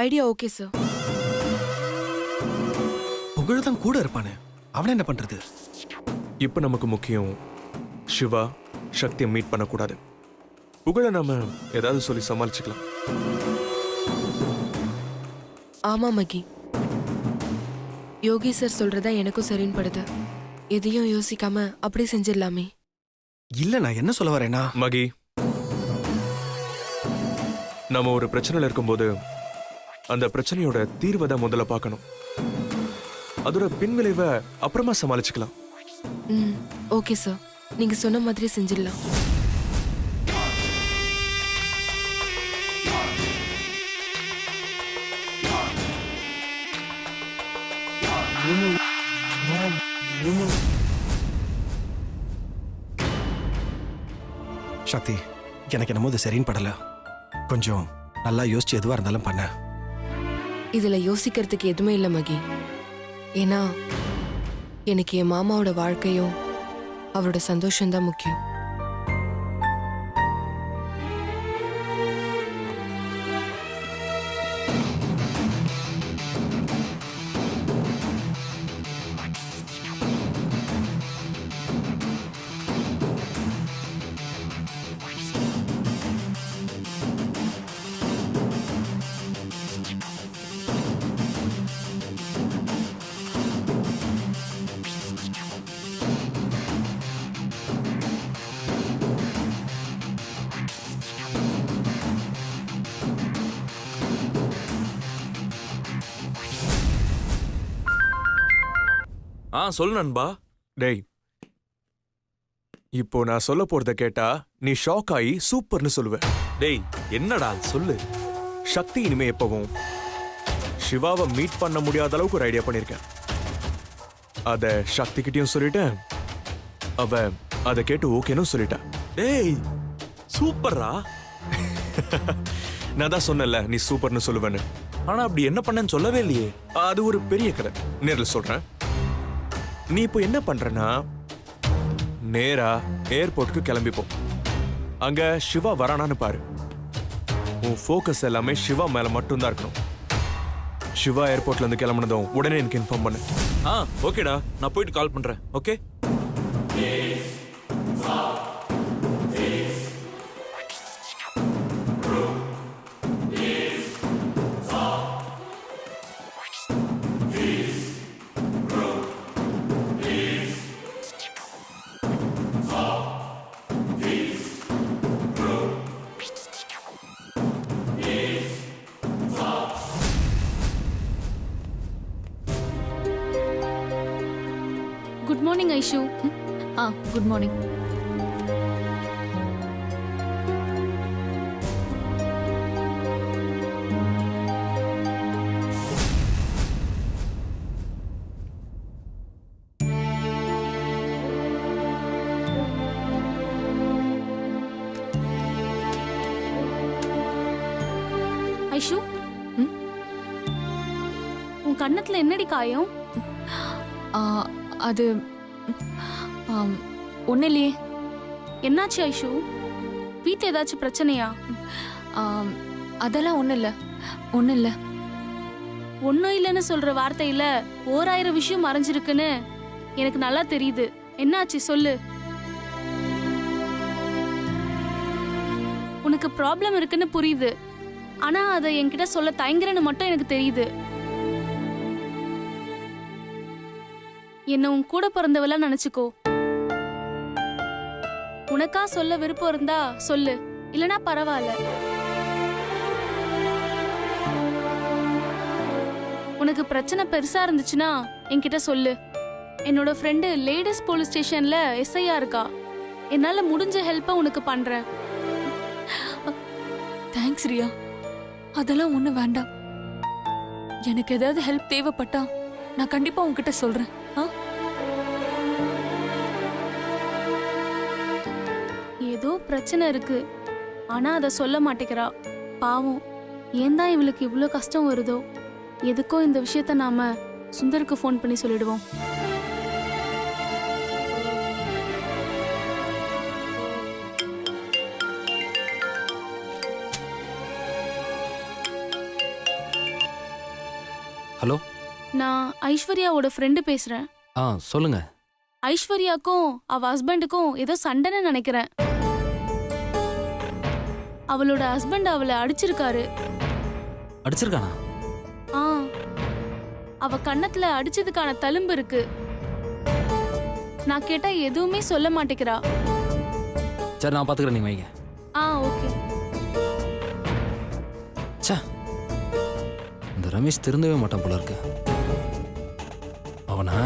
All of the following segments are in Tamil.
Idea okay sir. புகழ்தான் கூட இருப்பானே, அவனை என்ன பண்றது? இப்ப நமக்கு முக்கியம் சிவா சக்தியை மீட் பண்ணக்கூடாது. புகழ நாம ஏதாவது சொல்லி சமாளிச்சுக்கலாம். ஆமா மகி, யோகி சார் சொல்றதா எனக்கும் சரின்னு படுது. எதையும் யோசிக்காம அப்படி செஞ்சிடலாமே. இல்ல, நான் என்ன சொல்ல வரேன்னா, மகி, நம்ம ஒரு பிரச்சனையில இருக்கும்போது அந்த பிரச்சனையோட தீர்வை தான் முதல்ல பார்க்கணும். அதோட பின்விளைவை அப்புறமா சமாளிச்சுக்கலாம். ஓகே சார், நீங்க சொன்ன மாதிரி செஞ்சிடலாம். சக்தி, எனக்கு என்னமோ இது சரின்னு படல. கொஞ்சம் நல்லா யோசிச்சு எதுவா இருந்தாலும் பண்ண. இதுல யோசிக்கிறதுக்கு எதுவுமே இல்லை மகி. ஏன்னா எனக்கு என் மாமாவோட வாழ்க்கையும் அவரோட சந்தோஷம்தான் முக்கியம். சொல்லு நண்பா. டேய், இப்போ நான் சொல்ல போறத கேட்டா நீ ஷாக் ஆகி சூப்பர்னு சொல்லுவ. டேய், என்னடா சொல்லு. சக்தி இனிமே எப்பவும் சிவாவை மீட் பண்ண முடியாத அளவுக்கு ஒரு ஐடியா பண்ணிருக்கேன். அத சக்தி கிட்டயும் சொல்லிட்டேன். அவ அதை கேட்டு ஓகேன்னு சொல்லிட்டா. டேய், சூப்பர்ரா. நான் தான் சொன்னல நீ சூப்பர்னு சொல்லுவேன்னு. ஆனா அப்படி என்ன பண்ணேன்னு சொல்லவே இல்லையே. அது ஒரு பெரிய கதை, நேர்ல சொல்றேன். நீ இப்போ என்ன பண்றனா, நேரா ஏர்போர்ட்டுக்கு கிளம்பிப்போ. அங்க சிவா வரானான்னு பாரு. உன் ஃபோக்கஸ் எல்லாமே சிவா மேல மட்டும்தான் இருக்கணும். சிவா ஏர்போர்ட்ல இருந்து கிளம்புனதும் உடனே எனக்கு இன்ஃபார்ம் பண்ணு. ஓகேடா, நான் போயிட்டு கால் பண்றேன். Okay. Good morning Aishu. Good morning. Aishu, உன் கண்ணத்துல என்னடி காயம்? அது ஒன்றும் இல்லையே. என்னாச்சு ஐஷு? வீட்டில் ஏதாச்சும் பிரச்சனையா? அதெல்லாம் ஒன்றும் இல்லை, ஒன்றும் இல்லை. ஒன்றும் இல்லைன்னு சொல்ற வார்த்தையில 1000 விஷயம் மறைஞ்சிருக்குன்னு எனக்கு நல்லா தெரியுது. என்னாச்சு சொல்லு. உனக்கு ப்ராப்ளம் இருக்குன்னு புரியுது, ஆனா அதை என்கிட்ட சொல்ல தயங்குறேன்னு மட்டும் எனக்கு தெரியுது. என்ன உன் கூட பிறந்தவளா நினைச்சுக்கோ. உனக்கா சொல்ல விருப்பம் இருந்தா சொல்லு, இல்லனா பரவாயில்ல. உனக்கு பிரச்சனை பெருசா இருந்துச்சுன்னா என்கிட்ட சொல்லு. என்னோட ஃப்ரெண்டு லேடிஸ் போலீஸ் ஸ்டேஷன்ல எஸ்ஐயா இருக்கா. என்னால முடிஞ்ச ஹெல்ப்பை உனக்கு பண்றேன். தேங்க்ஸ் ரியா, அதெல்லாம் ஒன்றும் வேண்டாம். எனக்கு ஏதாவது ஹெல்ப் தேவைப்பட்டா நான் கண்டிப்பா உன்கிட்ட சொல்றேன். ஏதோ பிரச்சனை இருக்கு, ஆனா அதை சொல்ல மாட்டேங்கிறா. பாவம், ஏன் தான் இவளுக்கு இவ்வளோ கஷ்டம் வருதோ. எதுக்கோ இந்த விஷயத்த நாம சுந்தருக்கு ஃபோன் பண்ணி சொல்லிடுவோம். ஹலோ. நான் ஐஸ்வர்யாவோட ஃப்ரெண்டு பேசுறேன். சொல்லுங்க. ஐஸ்வர்யாக்கும் அவ ஹஸ்பண்டுக்கும் ஏதோ சண்டைன்னு நினைக்கிறேன். அவளோட ஹஸ்பண்ட் அவளை அடிச்சிருக்காரு. அடிச்சிருக்கானா? ஆ, அவ கன்னத்துல அடிச்சதுக்கான தழும்பு இருக்கு. நான் கேட்டா எதுவுமே சொல்ல மாட்டேங்கிறா. சரி, நான் பாத்துக்கிறேன், நீங்க வைங்க. ஓகே. ச்சே, இந்த ரமேஷ் திருந்தவே மாட்டான் போல இருக்கு. அவனா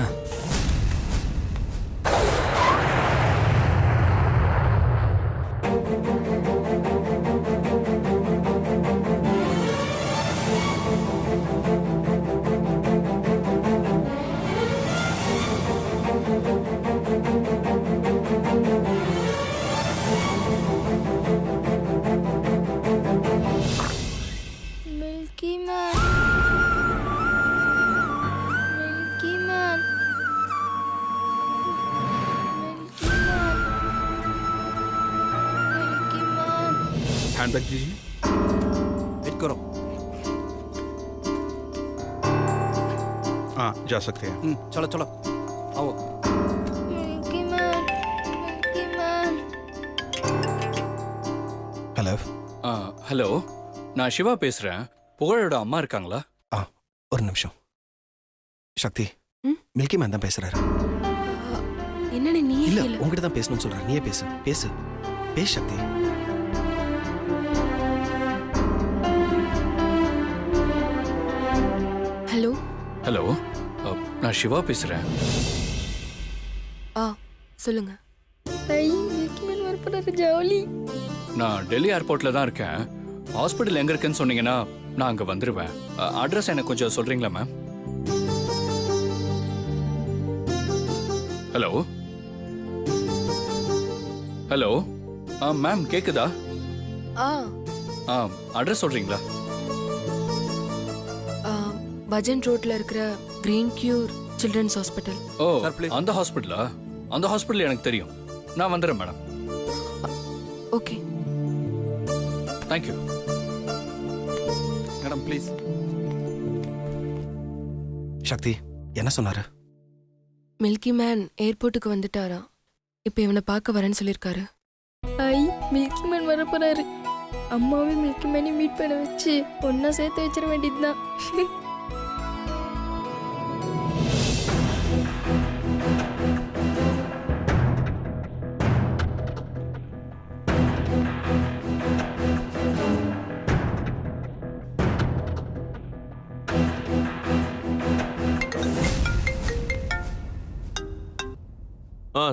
milky man, milky man, milky man, milky man. Handbag दीजिए। वेट करो। हाँ, जा सकते हैं। चलो चलो आओ। Milky man, milky man. Hello. Hello, நான் சிவா பேசுறேன். புகழோட அம்மா இருக்காங்களா? ஒரு நிமிஷம். சக்தி, ம்? மில்கி மேன் தான் பேசுறாரு. என்னன்னு நீயே இல்ல, கேளு. உங்ககிட்ட தான் பேசணும்னு சொல்றேன். நீயே பேசு பேசு பேசு சக்தி. ஹலோ. ஹலோ, நான் சிவா பேசுறேன். சொல்லுங்க. ஐ, மில்கி மேன் வரப்போறாரு, ஜாலி. நான் டெல்லி ஏர்போர்ட்ல தான் இருக்கேன். ஹாஸ்பிட்டல் எங்க இருக்குன்னு சொன்னீங்கன்னா நான் அங்க வந்துருவேன். அட்ரஸ் எனக்கு கொஞ்சம் சொல்றீங்களா மேம்? ஹலோ ஹலோ, மேம் கேக்குதா? அட்ரஸ் சொல்றீங்களா? பஜன் ரோட்ல இருக்கிற Green Cure Children's Hospital. Oh, Sir, please. அந்த ஹாஸ்பிட்டலா? அந்த ஹாஸ்பிட்டல் எனக்கு தெரியும். நான் வந்துடுறேன் madam. Okay. Thank you. Madam please. Shakti என்ன சொன்னாரு? மில்கி மேன் ஏர்போர்ட்டுக்கு வந்துட்டாரா. இப்போ இவனை பார்க்க வரேன்னு சொல்லியிருக்காரு. ஐ, மில்கி மேன் வரப்போறாரு. அம்மாவும் மில்கி மேனையும் மீட் பண்ண வச்சு ஒன்னா சேர்த்து வச்சிட வேண்டியதுதான்.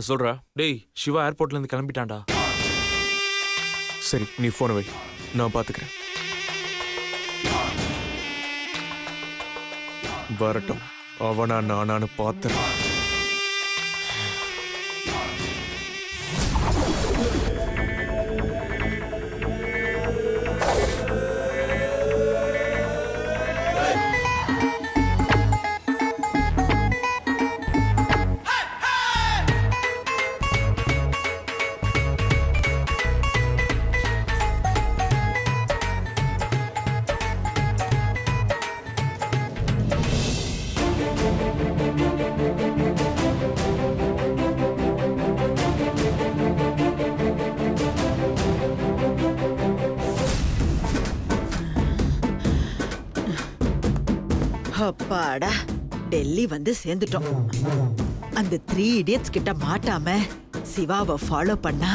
சொல்றா. டேய், சிவா ஏர்போர்ட்ல இருந்து கிளம்பிட்டான்டா. சரி, நீ போன வை, நான் பாத்துக்கிறேன். வரட்டும், அவனா நானான்னு பாத்துறேன். அப்பாடா, டெல்லி வந்து சேர்ந்துட்டோம். அந்த 3 இடியட்ஸ் கிட்ட மாட்டாம சிவாவை ஃபாலோ பண்ணா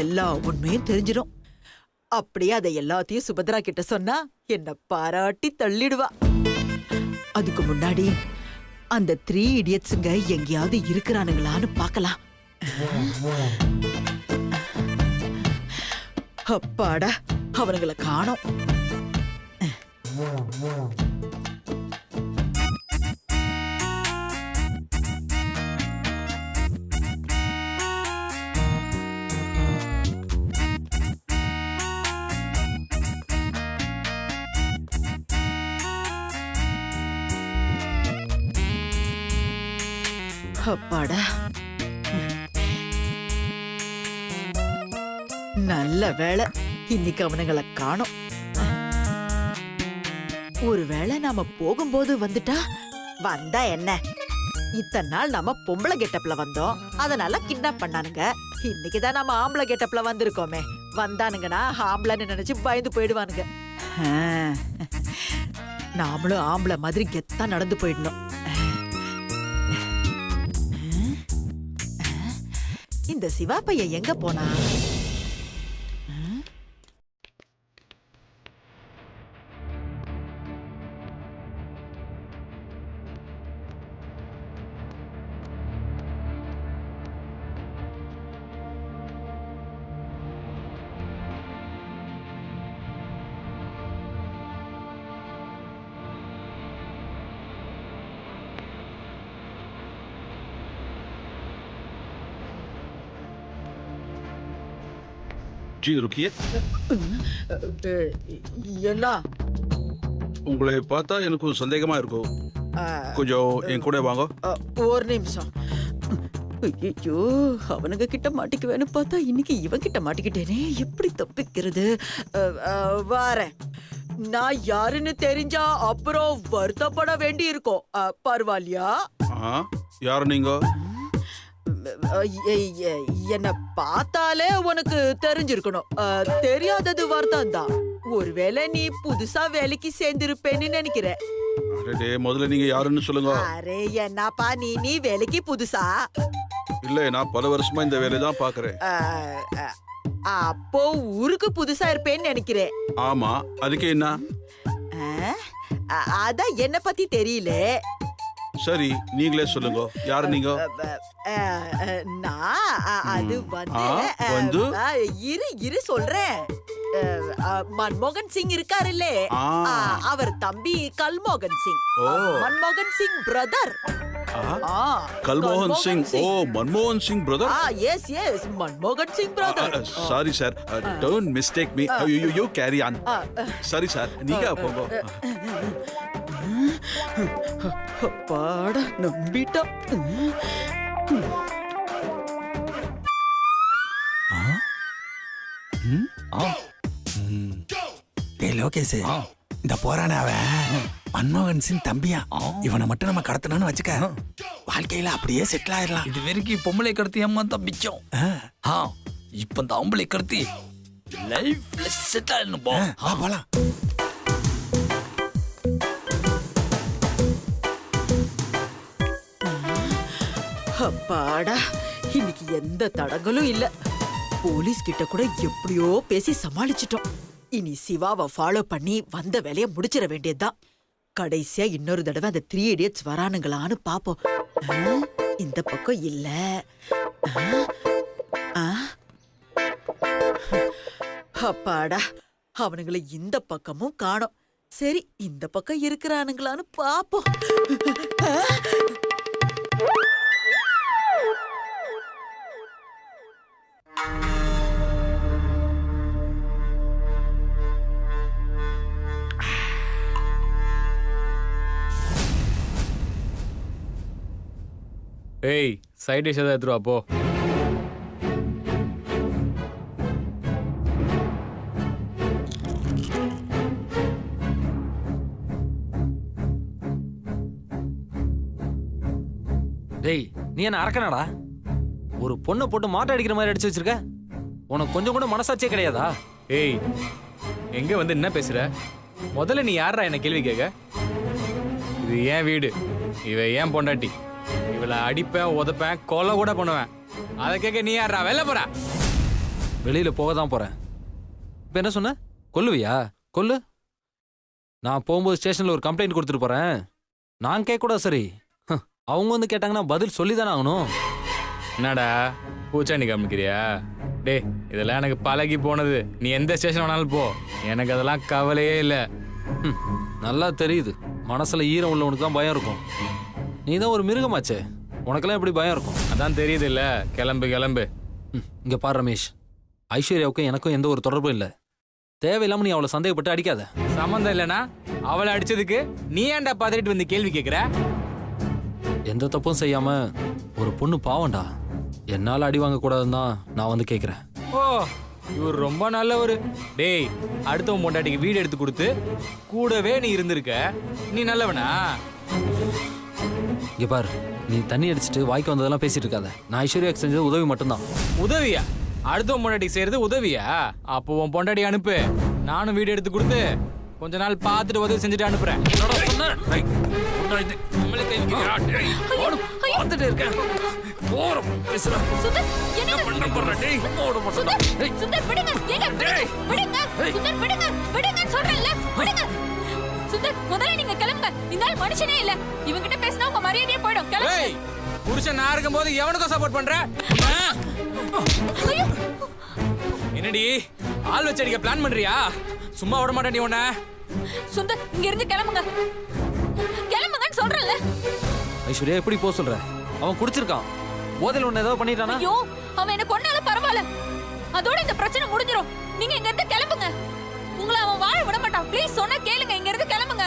எல்லா உண்மையும் தெரிஞ்சிடும். அப்படியே அதை எல்லாத்தையும் சுபத்ரா கிட்ட சொன்னா என்ன பாராட்டி தள்ளிடுவா. அதுக்கு முன்னாடி அந்த 3 இடியட்ஸுங்க எங்கேயாவது இருக்கிறானுங்களான்னு பார்க்கலாம். அப்பாடா, அவனுங்களை காணோம். அப்பாடா, நல்ல வேளை இன்னைக்கு அவனுங்களை காணோம். ஒருவேளை நாம போகும்போது வந்துட்டா வந்தா என்ன? இத்தனை நாள் நாம பொம்பளை கெட்டப்ல வந்தோம், அதனால கிட்னாப் பண்ணானுங்க. இன்னைக்குதான் நாம ஆம்பளை கெட்டப்ல வந்திருக்கோமே, வந்தானுங்கன்னா ஆம்பளைன்னு நினைச்சு பயந்து போயிடுவானுங்க. நாமளும் ஆம்பளை மாதிரி கெத்தா நடந்து போயிடணும். இந்த சிவா பையன் எங்க போனா? जी रुकिए என்ன? உங்களை பார்த்தா எனக்கு சந்தேகமா இருக்கும். கொஞ்சம் என் கூட வாங்க. ஒரு நிமிஷம். ஐயோ, அவனுங்க கிட்ட மாட்டிக்குவேன்னு பார்த்தா இன்னைக்கு இவன் கிட்ட மாட்டிக்கிட்டேனே, எப்படி தப்பிக்கிறது? வாரேன். நான் யாருன்னு தெரிஞ்சா அப்புறம் வருத்தப்பட வேண்டி இருக்கும். பரவாயில்லையா? யார் நீங்க? என்ன பார்த்தாலே உனக்கு தெரிஞ்சிருக்கணும். தெரியாதது வார்த்தை தான். ஒருவேளை நீ புதுசா வேலைக்கு சேர்ந்திருப்பேன்னு நினைக்கிறேன். முதல்ல நீங்க யாருன்னு சொல்லுங்க. அரே என்னப்பா நீ வேலைக்கு புதுசா? இல்ல, நான் பல வருஷமா இந்த வேலையை தான் பாக்குறேன். அப்போ ஊருக்கு புதுசா இருப்பேன்னு நினைக்கிறேன். ஆமா, அதுக்கு என்ன? அதான் என்ன பத்தி தெரியல. சரி, நீங்களே சொல்லுங்க, யாரு நீங்க? நான் அது வந்து இரு சொல்றேன். மன்மோகன் சிங் இருக்காருல்ல, அவர் தம்பி கல்மோகன் சிங். மன்மோகன் சிங் பிரதர். கல்மோகன் சிங். ஓ, மன்மோகன் சிங் பிரதர். எஸ் மன்மோகன் Singh brother. Sorry sir, don't mistake me. You carry on. சரி சார், நீங்க போங்க. பாட நம்பிட்டா. லோகேஷ், இந்த போறானே அவன் மன்மோகன் சிங் தம்பியா. இவனை மட்டும் நம்ம கடத்தணும்னு வச்சுக்க, வாழ்க்கையில அப்படியே செட்டில் ஆயிடலாம். இது வரைக்கும் பொம்பளை கடத்தி ஏமாந்தா மிச்சம். இப்ப இந்த ஆம்பளை கடத்தி லைஃப்ல செட்டில் ஆயிடணும். போலாம். அப்பாடா, இன்னைக்கு எந்த தடங்களும் இல்ல. போலீஸ் கிட்ட கூட எப்படியோ பேசி சமாளிச்சிட்டோம். இனி சிவாவை ஃபாலோ பண்ணி வந்த வேலையை முடிச்சிட வேண்டியதுதான். கடைசியா இன்னொரு தடவை அந்த 3 idiots வரானுங்களான்னு பாப்போம். இந்த பக்கம் இல்ல. அப்பாடா, அவனுங்களை இந்த பக்கமும் காணோம். சரி, இந்த பக்கம் இருக்கிறானுங்களான்னு பாப்போம். ஏய், சைட் டிஷ் ஏதாவது எடுத்துருவா போ. டேய், நீ என்ன அரக்கனடா? ஒரு பொண்ணை போட்டு மாட்ட அடிக்கிற மாதிரி அடிச்சு வச்சிருக்க. உனக்கு கொஞ்சம் கூட மனசாட்சியே கிடையாதா? ஏய், எங்க வந்து என்ன பேசுற? முதல்ல நீ யாரா என்ன கேள்வி கேட்க? இது ஏன் வீடு, இவ ஏன் பொண்டாட்டி. இவளை அடிப்பேன், உதப்பேன், கொலை கூட பண்ணுவேன். அதை கேட்க நீ யாரா? வெளில போற. வெளியில போக தான் போறேன். இப்ப என்ன சொன்ன? கொல்லுவியா? கொல்லு. நான் போகும்போது ஸ்டேஷன்ல ஒரு கம்ப்ளைண்ட் கொடுத்துட்டு போறேன். நான் கேட்க கூட சரி, அவங்க வந்து கேட்டாங்கன்னா பதில் சொல்லி தானே ஆகணும். என்னடா பூச்சாண்டி காமிக்கிறியா? டே, இதெல்லாம் எனக்கு பழகி போனது. நீ எந்த ஸ்டேஷன் வேணாலும் போ, எனக்கு அதெல்லாம் கவலையே இல்லை. நல்லா தெரியுது, மனசுல ஈரம் உள்ளவனுக்கு தான் பயம் இருக்கும். நீ தான் ஒரு மிருகமாச்சே, உனக்கெல்லாம் எப்படி பயம் இருக்கும்? அதான் தெரியுது இல்ல. கிளம்பு கிளம்பு. இங்க பாரு ரமேஷ், ஐஸ்வர்யாவுக்கும் எனக்கும் எந்த ஒரு தொடர்பும் இல்லை. தேவையில்லாம நீ அவளை சந்தேகப்பட்டு அடிக்காத. சம்மந்தம் இல்லைனா அவளை அடிச்சதுக்கு நீ ஏன்டா பார்த்துட்டு வந்து கேள்வி கேட்குற? எந்த தப்பும் செய்யாம ஒரு பொண்ணு பாவண்டா, என்னால அடி வாங்க கூடாதுன்னு தான் நான் வந்து கேட்கிறேன். ஓ, இவர் ரொம்ப நல்லவர். டேய், அடுத்தவன் பொண்டாட்டிக்கு வீடு எடுத்து கொடுத்து கூடவே நீ இருந்திருக்க. நீ நல்லவனா? இங்க பாரு, நீ தண்ணி அடிச்சிட்டு வாய்க்கு வந்ததெல்லாம் பேசிட்டு இருக்காத. நான் ஐஸ்வர்யாக்கு செஞ்சது உதவி மட்டும்தான். உதவியா? அடுத்தவன் பொண்டாட்டிக்கு செய்யறது உதவியா? அப்போ உன் பொண்டாட்டி அனுப்பு. நானும் வீடு எடுத்து கொடுத்து கொஞ்ச நாள் பார்த்துட்டு உதவி செஞ்சுட்டு அனுப்புறேன். சுந்தர், என்ன சுந்தர், விடுங்க. ஏங்க, விடுங்க. சுந்தர், விடுங்க. விடுங்கன்னு சொல்றேன்ல. விடுங்க. சுந்தர், முதல்ல நீங்க கிளம்புங்க. இந்த ஆள் மனுஷனே இல்ல. இவங்கிட்ட பேசினா உங்க மரியாதையே போயிடும். கிளம்புங்க. ஏய், புருஷன் நான் இருக்கும்போது எவனுக்கும் சப்போர்ட் பண்ற? ஐயோ, என்னடி ஆள் வச்சு அடிக்க பிளான் பண்றியா? சும்மா விட மாட்டேன் நீ. உன்ன சுந்தர், இங்க இருந்து கிளம்புங்க. கிளம்புங்கன்னு சொல்றேன்ல. ஐஸ்வர்யா எப்படி போக சொல்ற? அவன் குடிச்சிருக்கான். போதையில் ஒன்னு ஏதாவது பண்ணிட்டானா? ஐயோ, அவன் என்ன கொன்னாலும் பரவாயில்ல. அதோட இந்த பிரச்சனை முடிஞ்சிரும். நீங்க இங்க இருந்து கிளம்புங்க. உங்களை அவன் வாழ விட மாட்டான். ப்ளீஸ், சொன்னா கேளுங்க. இங்க இருந்து கிளம்புங்க.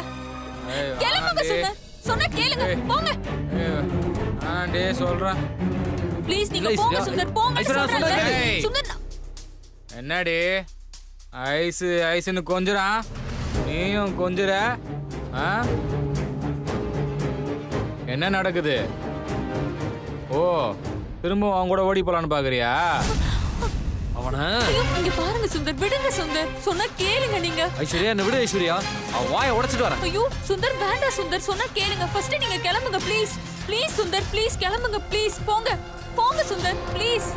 கிளம்புங்க சுந்தர். சொன்னா கேளுங்க. போங்க. டே சொல்றேன். ப்ளீஸ் நீங்க போங்க சுந்தர். போங்க சொல்றேன்ல. ஏய். சுந்தர், என்னடி ஐஸ் ஐஸ்னு கொஞ்சரா? நீயும் கொஞ்சற? ஆ? என்ன நடக்குது? ஓ, திரும்ப அவன் கூட ஓடி போலான்னு பாக்குறியா? அவன ஐயோ, இங்க பாருங்க சுந்தர். விடுங்க சுந்தர். சொன்னா கேளுங்க நீங்க. ஐஸ்வர்யா என்ன விடு ஐஸ்வர்யா. அவன் வாயை உடைச்சிட்டு வரேன். ஐயோ சுந்தர், வேண்டாம் சுந்தர். சொன்னா கேளுங்க. ஃபர்ஸ்ட் நீங்க கிளம்புங்க ப்ளீஸ். ப்ளீஸ் சுந்தர், ப்ளீஸ் கிளம்புங்க ப்ளீஸ். போங்க. போங்க சுந்தர், ப்ளீஸ்.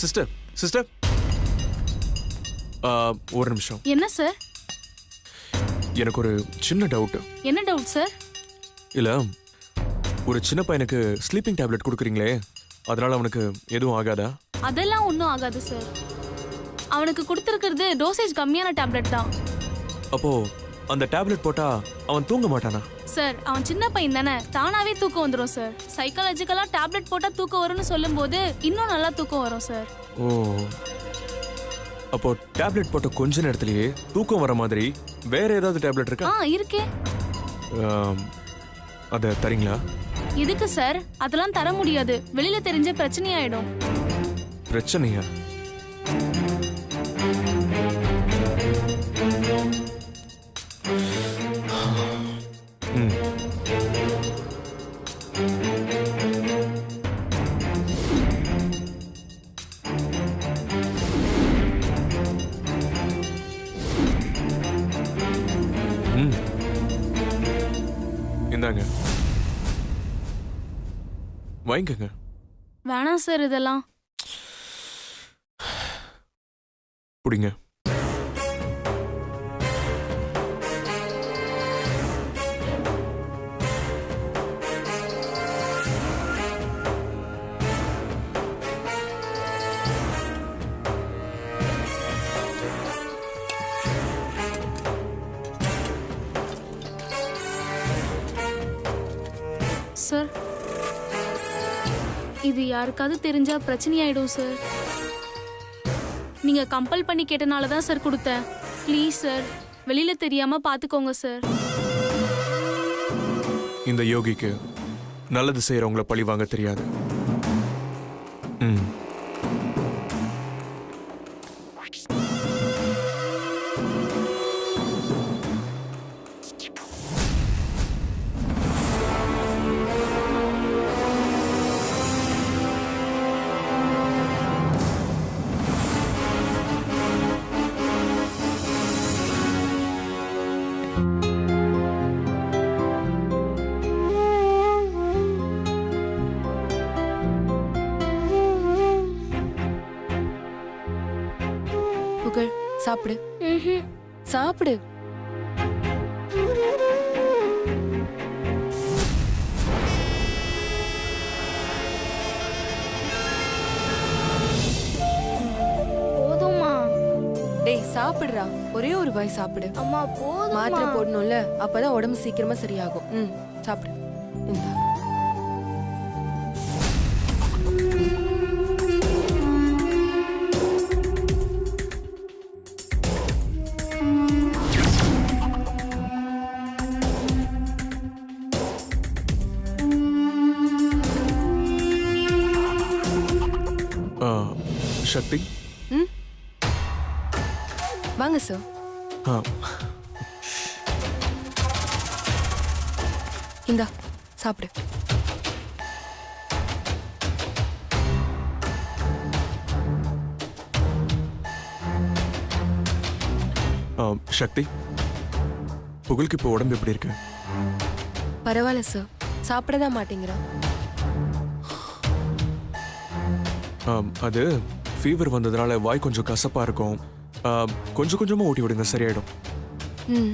சிஸ்டர் சிஸ்டர், ஒரு நிமிஷம். என்ன சார்? எனக்கு ஒரு சின்ன டவுட். என்ன டவுட் சார்? இல்ல, ஒரு சின்ன பையனுக்கு ஸ்லீப்பிங் டேப்லெட் கொடுக்குறீங்களே, அதனால அவனுக்கு எதுவும் ஆகாதா? அதெல்லாம் ஒன்றும் ஆகாது சார். அவனுக்கு கொடுத்துருக்கிறது டோசேஜ் கம்மியான டேப்லெட் தான். அப்போ அந்த டேப்லெட் போட்டா அவன் தூங்க மாட்டானா? சார், அவன் சின்ன பையன் தானே, தானாவே தூக்கம் வந்துடும் சார். சைக்காலஜிக்கலா டேப்லெட் போட்டா தூக்கம் வரும்னு சொல்லும்போது இன்னும் நல்லா தூக்கம் வரும் சார். ஓ, அப்போ டேப்லெட் போட்ட கொஞ்ச நேரத்திலேயே தூக்கம் வர மாதிரி வேற ஏதாவது டேப்லெட் இருக்கா? இருக்கே. அத தரீங்களா? எதுக்கு சார்? அதெல்லாம் தர முடியாது. வெளியில தெரிஞ்ச பிரச்சனையாயிடும். பிரச்சனையா? இந்தாங்க, வாங்கிக்கங்க. வேணாம் சார், இதெல்லாம் புடிங்க. சார், இது யாருக்காவது தெரிஞ்சா பிரச்சனையாயிடும் சார். நீங்க கம்பல் பண்ணி கேட்டனால தான் சார் கொடுத்தேன். ப்ளீஸ் சார், வெளியில தெரியாம பாத்துக்கோங்க சார். இந்த யோகிக்கு நல்லது செய்யறவங்கள பழி வாங்க தெரியாது. புகழ், சாப்பிடு. சாப்பிடு. போதுமா டேய், சாப்பிடுறா. ஒரே ஒரு வாய் சாப்பிடு. அம்மா? போதும். மாத்திரை போடணும்ல, அப்பதான் உடம்பு சீக்கிரமா சரியாகும். சாப்பிடு. இந்தா. சக்தி ம் வாங்க சார். ஆ, இந்தா சாப்பிடு. சக்தி புகழுக்கு இப்போ உடம்பு எப்படி இருக்கு? பரவாயில்ல சார், சாப்பிடதான் மாட்டேங்கிறான். அது ஃபீவர் வந்ததுனால வாய் கொஞ்சம் கசப்பா இருக்கும். கொஞ்சம் கொஞ்சமா ஊட்டி விடுங்க, சரியாயிடும். ம்